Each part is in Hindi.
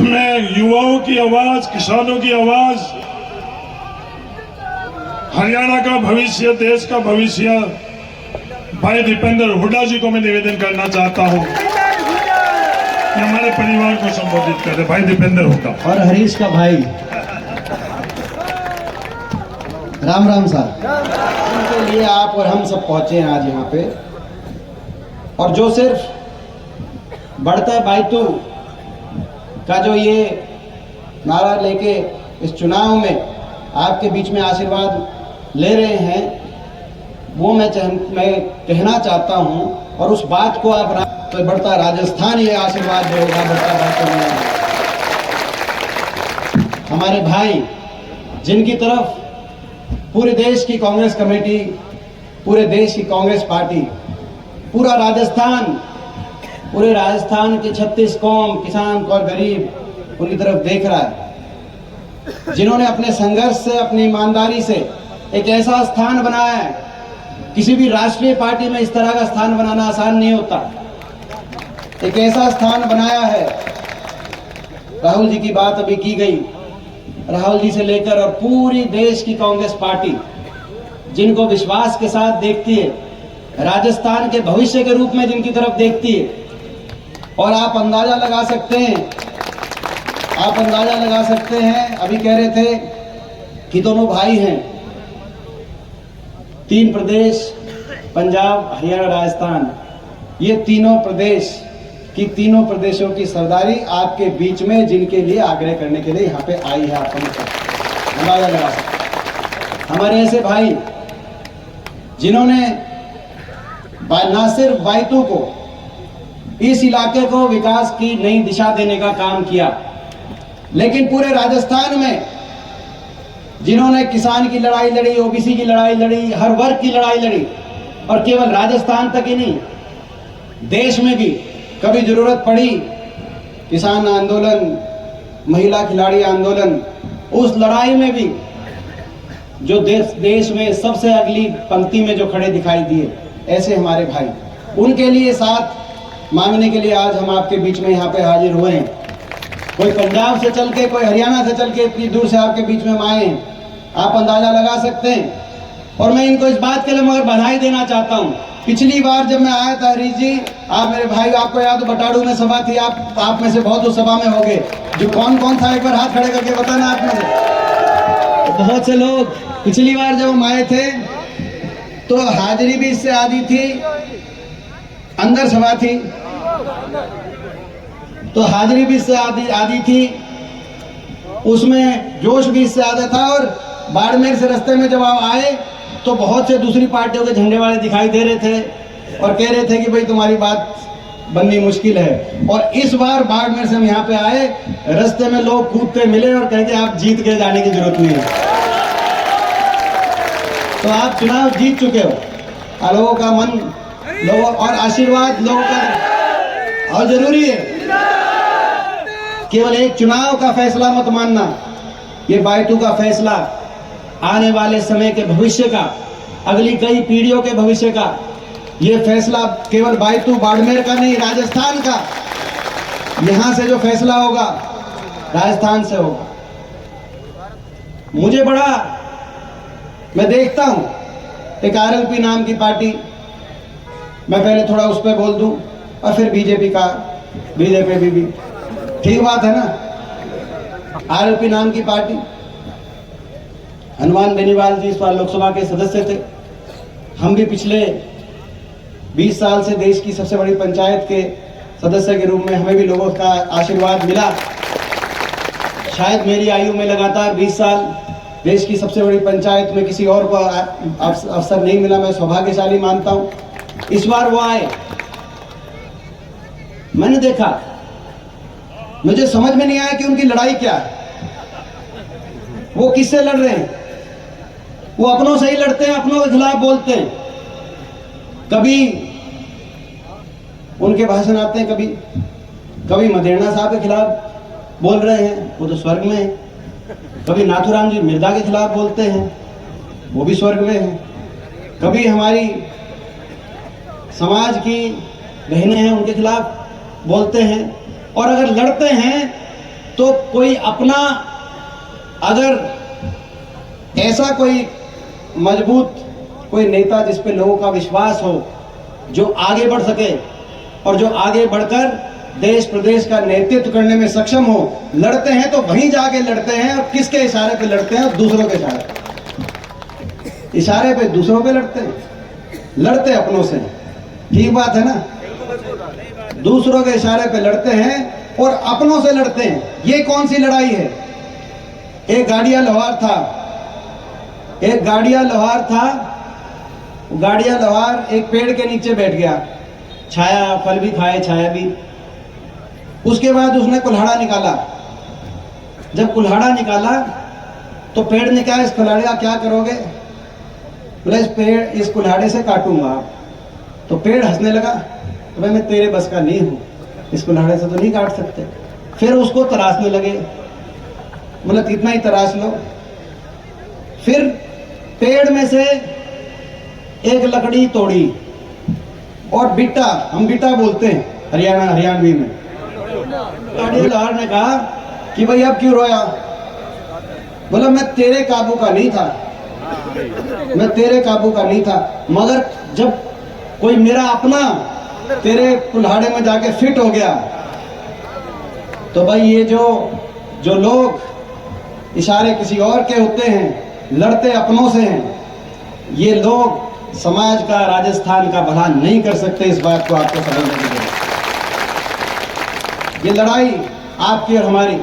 मैं युवाओं की आवाज, किसानों की आवाज, हरियाणा का भविष्य, देश का भविष्य भाई दीपेंद्र हुड्डा जी को मैं निवेदन करना चाहता हूं कि हमारे परिवार को संबोधित करे। भाई दीपेंद्र हुड्डा और हरीश का भाई राम राम साहब, उनके लिए आप और हम सब पहुंचे हैं आज यहाँ पे। और जो सिर्फ बढ़ता बाइतू का जो ये नारा लेके इस चुनाव में आपके बीच में आशीर्वाद ले रहे हैं, वो मैं कहना चाहता हूं। और उस बात को आप तो बढ़ता राजस्थान ये आशीर्वाद देगा, बढ़ता बाइतू में हमारे भाई जिनकी तरफ पूरे देश की कांग्रेस कमेटी, पूरे देश की कांग्रेस पार्टी, पूरा राजस्थान, पूरे राजस्थान के 36 कौम, किसान और गरीब उनकी तरफ देख रहा है, जिन्होंने अपने संघर्ष से, अपनी ईमानदारी से एक ऐसा स्थान बनाया है। किसी भी राष्ट्रीय पार्टी में इस तरह का स्थान बनाना आसान नहीं होता। एक ऐसा स्थान बनाया है, राहुल जी की बात अभी की गई, राहुल जी से लेकर और पूरी देश की कांग्रेस पार्टी जिनको विश्वास के साथ देखती है, राजस्थान के भविष्य के रूप में जिनकी तरफ देखती है। और आप अंदाजा लगा सकते हैं, अभी कह रहे थे कि दोनों भाई हैं, 3 प्रदेश, पंजाब, हरियाणा, राजस्थान, ये तीनों प्रदेश की तीनों प्रदेशों की सरदारी आपके बीच में जिनके लिए आग्रह करने के लिए यहाँ पे आई है। आपको अंदाजा लगा सकते, हमारे ऐसे भाई जिन्होंने ना सिर्फ बाइतू को, इस इलाके को विकास की नई दिशा देने का काम किया, लेकिन पूरे राजस्थान में जिन्होंने किसान की लड़ाई लड़ी, ओबीसी की लड़ाई लड़ी, हर वर्ग की लड़ाई लड़ी, और केवल राजस्थान तक ही नहीं, देश में भी कभी जरूरत पड़ी, किसान आंदोलन, महिला खिलाड़ी आंदोलन, उस लड़ाई में भी जो देश में सबसे अगली पंक्ति में जो खड़े दिखाई दिए, ऐसे हमारे भाई, उनके लिए साथ मांगने के लिए आज हम आपके बीच में यहाँ पे हाजिर हुए हैं। कोई पंजाब से चल के, कोई हरियाणा से चल के इतनी दूर से आपके बीच में आए हैं, आप अंदाजा लगा सकते हैं। और मैं इनको इस बात के लिए मगर बधाई देना चाहता हूँ। पिछली बार जब मैं आया था, हरीश जी, आप मेरे भाई, आपको याद हो बटाड़ू में सभा थी, आप में से बहुत उस सभा में हो गए। जो कौन कौन था, एक बार हाथ खड़े करके बताना आप में से। बहुत से लोग पिछली बार जब हम आए थे तो हाजिरी भी इससे आधी थी, अंदर सभा थी तो हाजिरी भी इससे आधी थी, उसमें जोश भी इससे आधा था। और बाड़मेर से रास्ते में जब आप आए तो बहुत से दूसरी पार्टियों के झंडे वाले दिखाई दे रहे थे और कह रहे थे कि भाई तुम्हारी बात बननी मुश्किल है। और इस बार बाड़मेर से हम यहाँ पे आए, रास्ते में लोग कूदते मिले और कह के आप जीत के जाने की जरूरत नहीं है। तो आप चुनाव जीत चुके हो, लोगों का मन, लोगों और आशीर्वाद लोगों का और जरूरी है। केवल एक चुनाव का फैसला मत मानना, ये बाइतू का फैसला आने वाले समय के भविष्य का, अगली कई पीढ़ियों के भविष्य का, ये फैसला केवल बाइतू बाड़मेर का नहीं, राजस्थान का। यहां से जो फैसला होगा राजस्थान से होगा। मुझे बड़ा, मैं देखता हूं एक आरएलपी नाम की पार्टी, मैं पहले थोड़ा उस पर बोल दूं और फिर बीजेपी भी ठीक बात है ना। आरएलपी नाम की पार्टी, हनुमान बेनीवाल जी इस बार लोकसभा के सदस्य थे। हम भी पिछले 20 साल से देश की सबसे बड़ी पंचायत के सदस्य के रूप में हमें भी लोगों का आशीर्वाद मिला। शायद मेरी आयु में लगातार 20 साल देश की सबसे बड़ी पंचायत में किसी और को अवसर नहीं मिला, मैं सौभाग्यशाली मानता हूं। इस बार वो आए, मैंने देखा, मुझे समझ में नहीं आया कि उनकी लड़ाई क्या है, वो किससे लड़ रहे हैं। वो अपनों से ही लड़ते हैं, अपनों के खिलाफ बोलते हैं। कभी उनके भाषण आते हैं, कभी मदेरणा साहब के खिलाफ बोल रहे हैं, वो तो स्वर्ग में है। कभी नाथुराम जी मिर्जा के खिलाफ बोलते हैं, वो भी स्वर्ग में है। कभी हमारी समाज की बहनें हैं, उनके खिलाफ बोलते हैं। और अगर लड़ते हैं तो कोई अपना अगर ऐसा कोई मजबूत कोई नेता जिस पे लोगों का विश्वास हो, जो आगे बढ़ सके और जो आगे बढ़कर देश प्रदेश का नेतृत्व करने में सक्षम हो, लड़ते हैं तो वहीं जाके लड़ते हैं। और किसके इशारे पे लड़ते हैं? दूसरों के इशारे पे दूसरों पे लड़ते हैं, लड़ते अपनों से। ठीक बात है ना? दूसरों के इशारे पे लड़ते हैं और अपनों से लड़ते हैं। ये कौन सी लड़ाई है? एक गाड़िया लोहार एक पेड़ के नीचे बैठ गया, छाया, फल भी खाए, छाया भी। उसके बाद उसने कुल्हाड़ा निकाला। जब कुल्हाड़ा निकाला तो पेड़ ने कहा, इस कुल्हाड़े का क्या करोगे? बोला, इस कुल्हाड़े से काटूंगा। तो पेड़ हंसने लगा, तो भाई मैं तेरे बस का नहीं हूं, इस कुल्हाड़े से तो नहीं काट सकते। फिर उसको तराशने लगे, बोला कितना ही तराश लो। फिर पेड़ में से एक लकड़ी तोड़ी और बिट्टा, हम बिट्टा बोलते हैं हरियाणवी में। लोहार ने कहा कि भाई अब क्यों रोया? बोला मैं तेरे काबू का नहीं था, मगर जब कोई मेरा अपना तेरे कुल्हाड़े में जाके फिट हो गया, तो भाई ये जो लोग इशारे किसी और के होते हैं, लड़ते अपनों से हैं, ये लोग समाज का, राजस्थान का भला नहीं कर सकते। इस बात को आपको समझने की जरूरत है। ये लड़ाई आपकी और हमारी।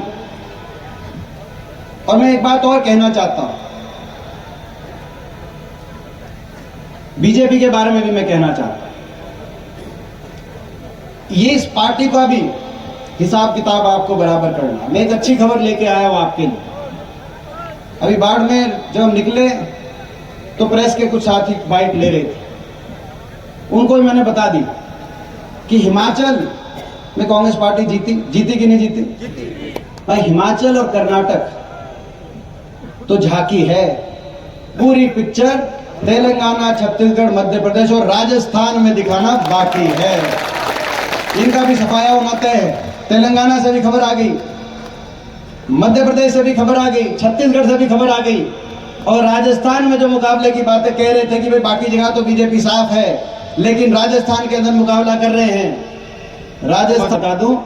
और मैं एक बात और कहना चाहता हूं, बीजेपी के बारे में भी मैं कहना चाहता हूं। ये इस पार्टी का भी हिसाब किताब आपको बराबर करना। मैं एक अच्छी खबर लेके आया हूं आपके लिए। अभी बाड़मेर जब हम निकले तो प्रेस के कुछ साथी बाइट ले रहे थे, उनको भी मैंने बता दी कि हिमाचल में कांग्रेस पार्टी जीती कि नहीं जीती? भाई हिमाचल और कर्नाटक तो झांकी है, पूरी पिक्चर तेलंगाना, छत्तीसगढ़, मध्य प्रदेश और राजस्थान में दिखाना बाकी है। इनका भी सफाया होना तय है। तेलंगाना से भी खबर आ गई, मध्य प्रदेश से भी खबर आ गई, छत्तीसगढ़ से भी खबर आ गई। और राजस्थान में जो मुकाबले की बातें कह रहे थे कि भाई बाकी जगह तो बीजेपी साफ है, लेकिन राजस्थान के अंदर मुकाबला कर रहे हैं। राजस्थान बता दूं,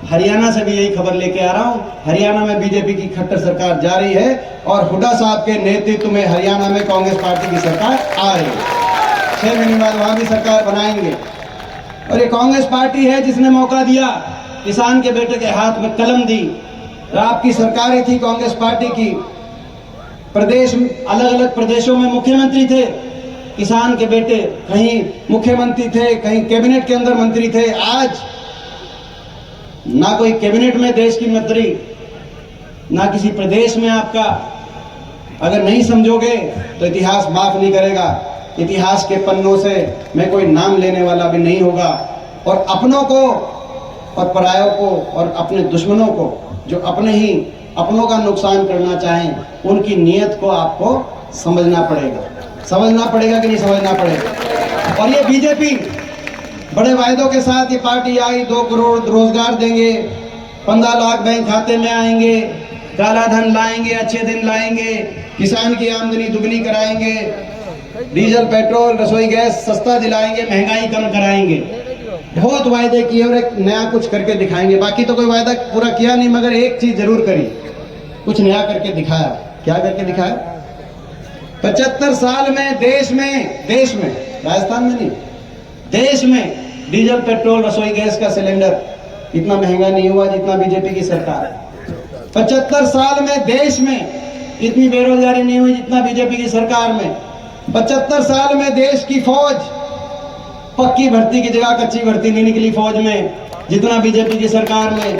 हरियाणा से भी यही खबर लेके आ रहा हूं। हरियाणा में बीजेपी की खट्टर सरकार जारी है और हुड्डा साहब के नेतृत्व में हरियाणा में कांग्रेस पार्टी की सरकार आ रही है। 6 महीने बाद वहां भी सरकार बनाएंगे। और ये कांग्रेस पार्टी है जिसने मौका दिया, किसान के बेटे के हाथ में कलम दी। आपकी सरकारें थी कांग्रेस पार्टी की, प्रदेश, अलग अलग प्रदेशों में मुख्यमंत्री थे किसान के बेटे, कहीं मुख्यमंत्री थे, कहीं कैबिनेट के अंदर मंत्री थे। आज ना कोई कैबिनेट में देश की मंत्री, ना किसी प्रदेश में आपका। अगर नहीं समझोगे तो इतिहास माफ नहीं करेगा। इतिहास के पन्नों से मैं कोई नाम लेने वाला भी नहीं होगा। और अपनों को और परायों को और अपने दुश्मनों को, जो अपनों का नुकसान करना चाहें, उनकी नीयत को आपको समझना पड़ेगा कि नहीं समझना पड़ेगा। और ये बीजेपी बड़े वायदों के साथ ये पार्टी आई, 2 करोड़ रोजगार देंगे, 15 लाख बैंक खाते में आएंगे, काला धन लाएंगे, अच्छे दिन लाएंगे, किसान की आमदनी दुगनी कराएंगे, डीजल पेट्रोल रसोई गैस सस्ता दिलाएंगे, महंगाई कम कराएंगे। बहुत वायदे किए और एक नया कुछ करके दिखाएंगे। बाकी तो कोई वायदा पूरा किया नहीं, मगर एक चीज जरूर करी, कुछ नया करके दिखाया। क्या करके दिखाया? 75 साल में देश में राजस्थान में नहीं, देश में डीजल पेट्रोल रसोई गैस का सिलेंडर इतना महंगा नहीं हुआ जितना बीजेपी की सरकार। 75 साल में देश में इतनी बेरोजगारी नहीं हुई जितना बीजेपी की सरकार में। 75 साल में देश की फौज, पक्की भर्ती की जगह कच्ची भर्ती नहीं निकली फौज में जितना बीजेपी की सरकार में।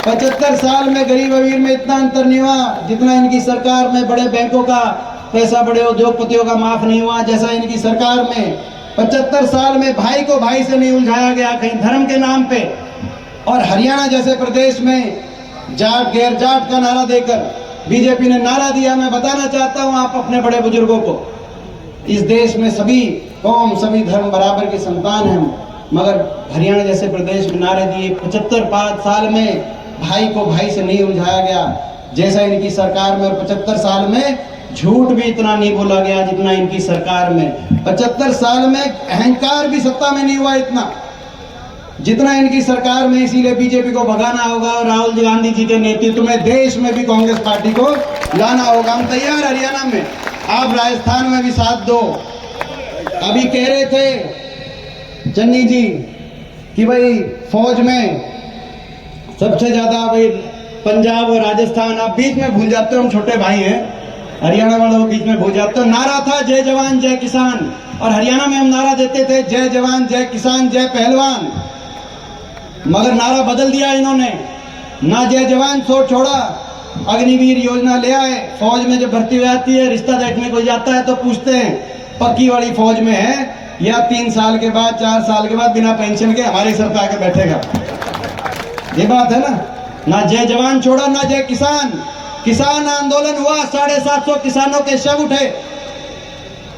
75 साल में गरीब अमीर में इतना अंतर नहीं हुआ जितना इनकी सरकार में। बड़े बैंकों का पैसा बड़े उद्योगपतियों का माफ नहीं हुआ जैसा इनकी सरकार में। 75 साल में भाई को भाई से नहीं उलझाया गया कहीं धर्म के नाम पे। और हरियाणा जैसे प्रदेश में जाट गैर जाट का नारा देकर बीजेपी ने नारा दिया। मैं बताना चाहता हूं आप अपने बड़े बुजुर्गों को, इस देश में सभी कौम सभी धर्म बराबर की संतान हैं, मगर हरियाणा जैसे प्रदेश में नारे दिए। 75 साल में भाई को भाई से नहीं उलझाया गया, जैसा इनकी सरकार में। और 75 साल में झूठ भी इतना नहीं बोला गया जितना इनकी सरकार में। 75 साल में अहंकार भी सत्ता में नहीं हुआ इतना जितना इनकी सरकार में। इसीलिए बीजेपी को भगाना होगा और राहुल गांधी जी के नेतृत्व में देश में भी कांग्रेस पार्टी को लाना होगा। हम तैयार हरियाणा में, आप राजस्थान में भी साथ दो। अभी कह रहे थे चन्नी जी कि भाई फौज में सबसे ज्यादा भाई पंजाब और राजस्थान, आप बीच में भूल जाते हो, हम छोटे भाई हैं, हरियाणा वालों को बीच में भूल जाते हो। नारा था जय जवान जय किसान, और हरियाणा में हम नारा देते थे जय जवान जय किसान जय पहलवान। मगर नारा बदल दिया इन्होंने, ना जय जवान छोड़ा, अग्निवीर योजना ले आए। फौज में जब भर्ती हो जाती है, रिश्ता देखने को जाता है तो पूछते हैं पक्की वाली फौज में है या 3 साल के बाद 4 साल के बाद बिना पेंशन के हमारे सर पे आके बैठेगा। ये बात है ना जय जवान छोड़ा ना जय किसान। किसान आंदोलन हुआ, 750 किसानों के शव उठे।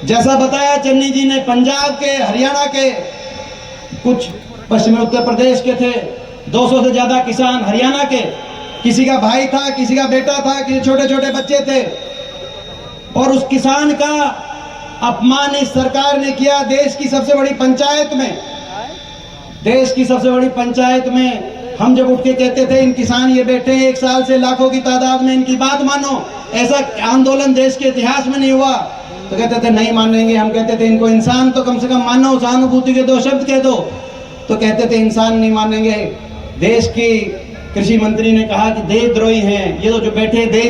जैसा बताया चन्नी जी ने, पंजाब के, हरियाणा के, कुछ पश्चिमी उत्तर प्रदेश के थे 200 से ज्यादा किसान। हरियाणा के किसी का भाई था, किसी का बेटा था, किसी छोटे छोटे बच्चे थे, और उस किसान का अपमान इस सरकार ने किया। देश की सबसे बड़ी पंचायत में, देश की सबसे बड़ी पंचायत में हम जब उठ के कहते थे इन किसान ये बैठे हैं 1 साल से लाखों की तादाद में, इनकी बात मानो, ऐसा आंदोलन देश के इतिहास में नहीं हुआ, तो कहते थे नहीं मानेंगे। हम कहते थे इनको इंसान तो कम से कम मानो, सहानुभूति के 2 शब्द कह दो, तो कहते थे इंसान नहीं मानेंगे। देश की कृषि मंत्री ने कहा कि देशद्रोही हैं ये, तो जो बैठे देश